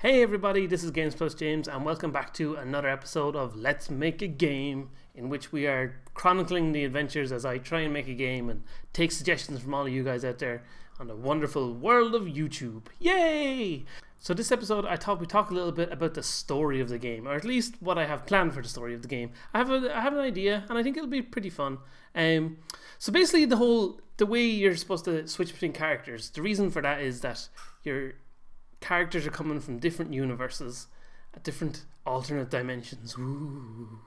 Hey everybody, this is Games Plus James and welcome back to another episode of Let's Make a Game, in which we are chronicling the adventures as I try and make a game and take suggestions from all of you guys out there on the wonderful world of YouTube. Yay! So this episode I thought we'd talk a little bit about the story of the game, or at least what I have planned for the story of the game. I have an idea and I think it'll be pretty fun. So basically the way you're supposed to switch between characters, the reason for that is that your characters are coming from different universes at different alternate dimensions. Ooh.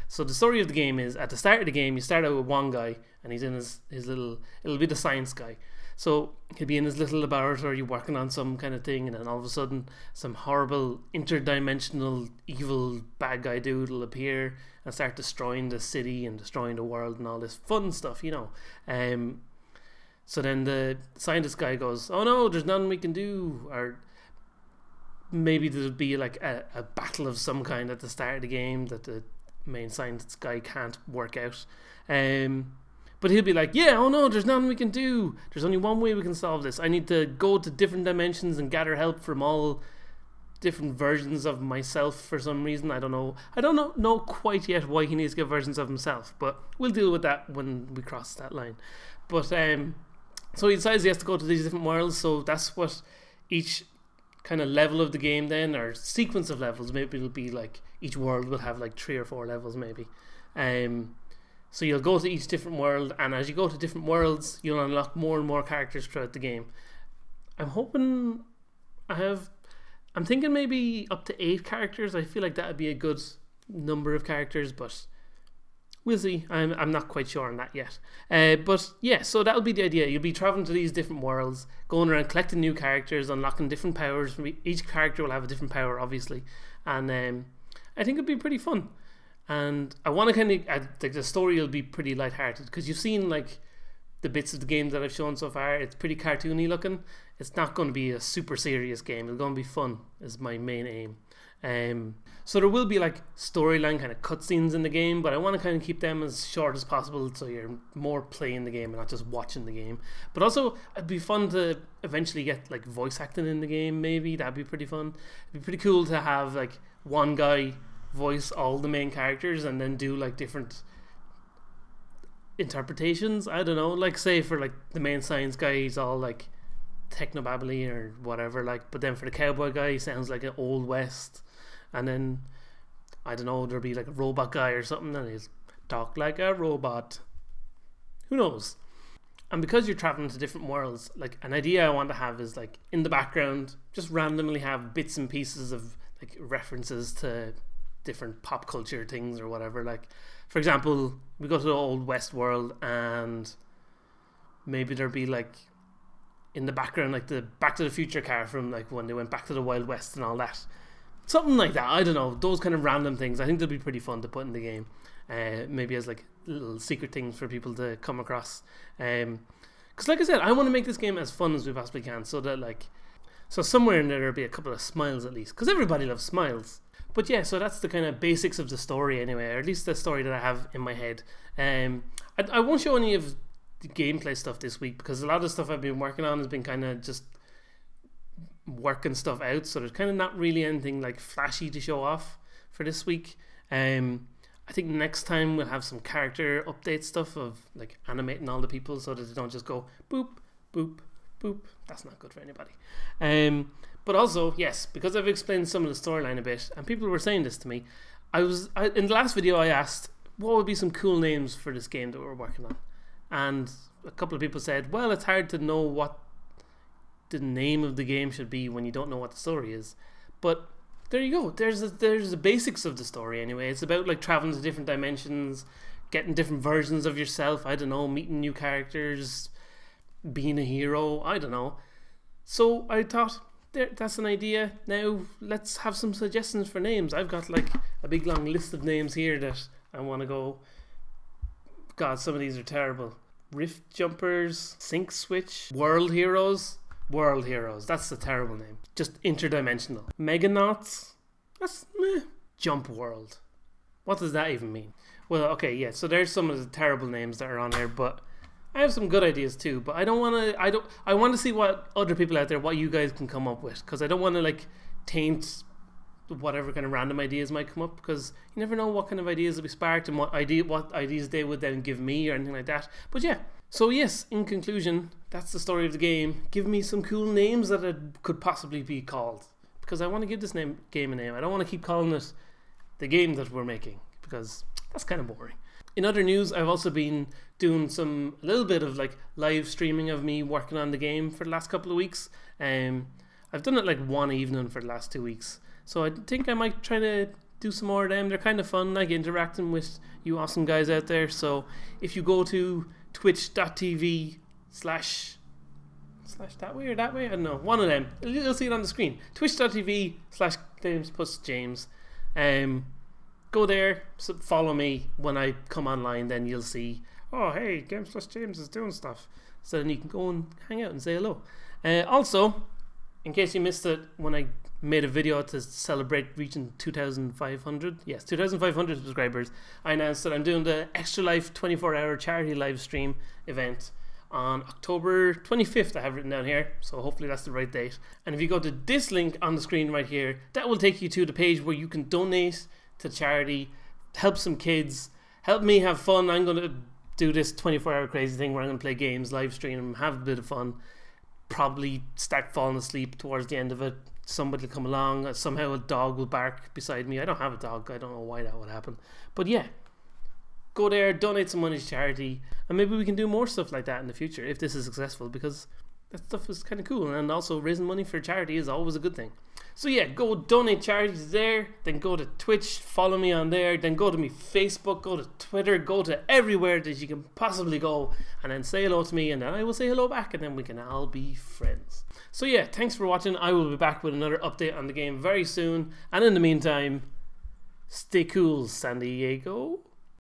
So the story of the game is, at the start of the game you start out with one guy and he's in his little, it'll be the science guy, so he'll be in his little laboratory working on some kind of thing, and then all of a sudden some horrible interdimensional evil bad guy dude will appear and start destroying the city and destroying the world and all this fun stuff, you know. So then the scientist guy goes, oh no, there's nothing we can do, or maybe there'll be like a battle of some kind at the start of the game that the main scientist guy can't work out. But he'll be like, yeah, oh no, there's nothing we can do. There's only one way we can solve this. I need to go to different dimensions and gather help from all different versions of myself for some reason. I don't know quite yet why he needs to get versions of himself, but we'll deal with that when we cross that line. But so he decides he has to go to these different worlds, so that's what each kind of level of the game then, or sequence of levels, maybe it'll be like each world will have like 3 or 4 levels maybe. So you'll go to each different world, and as you go to different worlds you'll unlock more and more characters throughout the game. I'm thinking maybe up to 8 characters. I feel like that would be a good number of characters, but we'll see. I'm not quite sure on that yet. But yeah, so that'll be the idea. You'll be traveling to these different worlds, going around collecting new characters, unlocking different powers. Each character will have a different power, obviously. And I think it'll be pretty fun. And I want to kind of, like, the story will be pretty lighthearted, because you've seen like the bits of the game that I've shown so far. It's pretty cartoony looking. It's not going to be a super serious game. It's going to be fun is my main aim. So there will be like storyline kind of cutscenes in the game, but I want to kind of keep them as short as possible, so you're more playing the game and not just watching the game. But also it'd be fun to eventually get like voice acting in the game. Maybe that'd be pretty fun. It'd be pretty cool to have like one guy voice all the main characters and then do like different interpretations. I don't know, like say for like the main science guy, he's all like technobabbly or whatever, like, but then for the cowboy guy he sounds like an old west. And then, I don't know, there'll be like a robot guy or something and he's talk like a robot. Who knows? And because you're traveling to different worlds, like an idea I want to have is like in the background, just randomly have bits and pieces of like references to different pop culture things or whatever. Like, for example, we go to the old west world and maybe there'll be like in the background like the Back to the Future car from like when they went back to the Wild West and all that. Something like that. I don't know, those kind of random things I think they'll be pretty fun to put in the game, maybe as like little secret things for people to come across, because like I said, I want to make this game as fun as we possibly can, so that like, so somewhere in there there'll be a couple of smiles at least, because everybody loves smiles. But yeah, so that's the kind of basics of the story anyway, or at least the story that I have in my head. I won't show any of the gameplay stuff this week, because a lot of the stuff I've been working on has been kind of just working stuff out, so there's kind of not really anything like flashy to show off for this week. I think next time we'll have some character update stuff of like animating all the people so that they don't just go boop boop boop. That's not good for anybody. But also, yes, because I've explained some of the storyline a bit and people were saying this to me, in the last video I asked what would be some cool names for this game that we're working on, and a couple of people said, well, it's hard to know what the name of the game should be when you don't know what the story is. But there you go, there's the basics of the story anyway. It's about like traveling to different dimensions, getting different versions of yourself, I don't know, meeting new characters, being a hero, I don't know. So I thought, that's an idea. Now let's have some suggestions for names. I've got like a big long list of names here that I want to go. God, some of these are terrible. Rift Jumpers, Sync Switch, World Heroes. World Heroes, that's a terrible name. Just interdimensional. Meganauts, that's meh. Jump World, what does that even mean? Well, okay, yeah, so there's some of the terrible names that are on here, but I have some good ideas too. But I want to see what other people out there, what you guys can come up with, because I don't want to like taint whatever kind of random ideas might come up, because you never know what kind of ideas will be sparked and what ideas they would then give me or anything like that. But yeah, so yes, in conclusion, that's the story of the game. Give me some cool names that it could possibly be called, because I want to give this game a name. I don't want to keep calling it the game that we're making, because that's kind of boring. In other news, I've also been doing a little bit of like live streaming of me working on the game for the last couple of weeks. I've done it like one evening for the last 2 weeks. So I think I might try to do some more of them. They're kind of fun, like interacting with you awesome guys out there. So if you go to twitch.tv/ that way or that way, I don't know, one of them, you'll see it on the screen. twitch.tv/games+james. Go there, follow me. When I come online, then you'll see, oh hey, Games+James is doing stuff. So then you can go and hang out and say hello. Also, in case you missed it, when I made a video to celebrate reaching 2,500, yes, 2,500 subscribers, I announced that I'm doing the Extra Life 24-hour charity live stream event on October 25th. I have written down here, so hopefully that's the right date. And if you go to this link on the screen right here, that will take you to the page where you can donate to charity, help some kids, help me have fun. I'm going to do this 24-hour crazy thing where I'm going to play games, live stream, have a bit of fun, probably start falling asleep towards the end of it. Somebody will come along, somehow a dog will bark beside me. I don't have a dog, I don't know why that would happen. But yeah, go there, donate some money to charity, and maybe we can do more stuff like that in the future if this is successful, because that stuff is kind of cool, and also raising money for charity is always a good thing. So yeah, go donate charities there, then go to Twitch, follow me on there, then go to me Facebook, go to Twitter, go to everywhere that you can possibly go, and then say hello to me, and then I will say hello back, and then we can all be friends. So yeah, thanks for watching. I will be back with another update on the game very soon, and in the meantime, stay cool, San Diego.